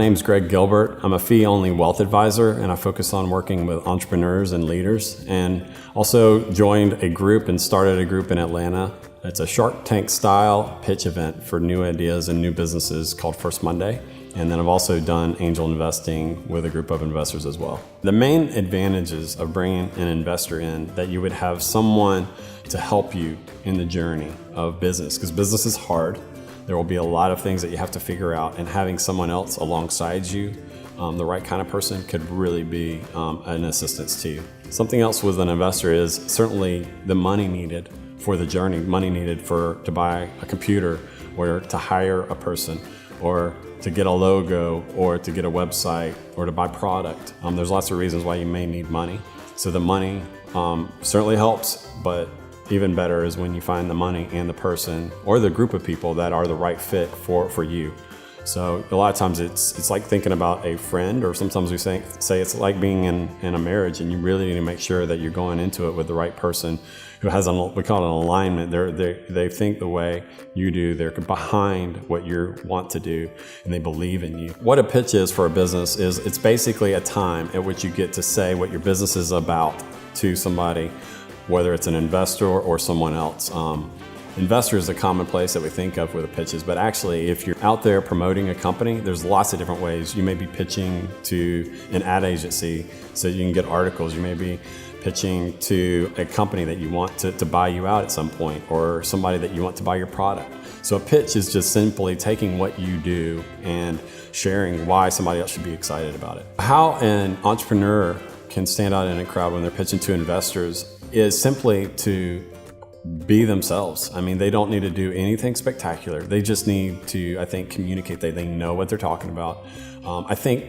name's Greg Gilbert. I'm a fee-only wealth advisor, and I focus on working with entrepreneurs and leaders, and also joined a group and started a group in Atlanta. It's a Shark Tank style pitch event for new ideas and new businesses called First Monday. And then I've also done angel investing with a group of investors as well. The main advantages of bringing an investor in, that you would have someone to help you in the journey of business, because business is hard. There will be a lot of things that you have to figure out, and having someone else alongside you, the right kind of person, could really be an assistance to you. Something else with an investor is certainly the money needed for the journey, money needed to buy a computer, or to hire a person, or to get a logo, or to get a website, or to buy product. There's lots of reasons why you may need money. So the money certainly helps, but even better is when you find the money and the person or the group of people that are the right fit for you. So a lot of times it's like thinking about a friend, or sometimes we say it's like being in a marriage, and you really need to make sure that you're going into it with the right person who has we call it an alignment. They think the way you do, they're behind what you want to do, and they believe in you. What a pitch is for a business is it's basically a time at which you get to say what your business is about to somebody, whether it's an investor or someone else. Investor is a common place that we think of with the pitches, but actually if you're out there promoting a company, there's lots of different ways. You may be pitching to an ad agency so you can get articles. You may be pitching to a company that you want to buy you out at some point, or somebody that you want to buy your product. So a pitch is just simply taking what you do and sharing why somebody else should be excited about it. How an entrepreneur can stand out in a crowd when they're pitching to investors is simply to be themselves. I mean, they don't need to do anything spectacular. They just need to, I think, communicate that they know what they're talking about. I think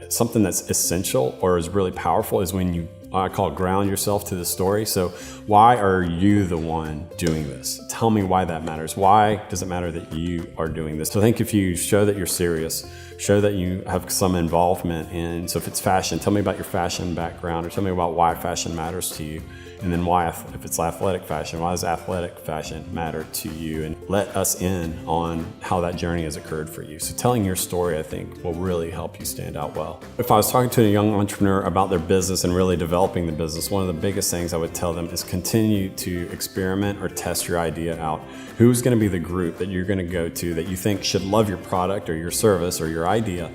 something that's essential or is really powerful is when you, I call it, ground yourself to the story. So why are you the one doing this? Tell me why that matters. Why does it matter that you are doing this? So I think if you show that you're serious, show that you have some involvement in, so if it's fashion, tell me about your fashion background, or tell me about why fashion matters to you. And then why, if it's athletic fashion, why does athletic fashion matter to you? And let us in on how that journey has occurred for you. So telling your story, I think, will really help you stand out well. If I was talking to a young entrepreneur about their business and really developing the business, one of the biggest things I would tell them is continue to experiment or test your idea out. Who's going to be the group that you're going to go to that you think should love your product or your service or your idea?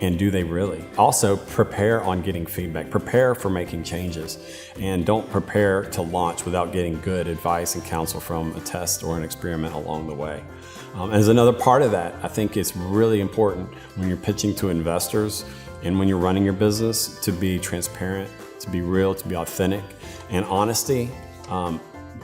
And do they really? Also, prepare on getting feedback. Prepare for making changes. And don't prepare to launch without getting good advice and counsel from a test or an experiment along the way. As another part of that, I think it's really important when you're pitching to investors and when you're running your business to be transparent, to be real, to be authentic. And honesty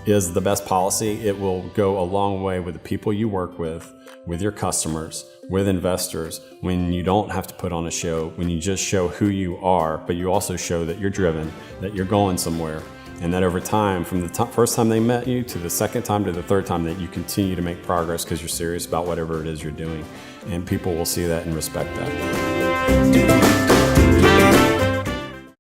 is the best policy. It will go a long way with the people you work with your customers, with investors, when you don't have to put on a show, when you just show who you are, but you also show that you're driven, that you're going somewhere, and that over time, from the first time they met you to the second time to the third time, that you continue to make progress because you're serious about whatever it is you're doing. And people will see that and respect that.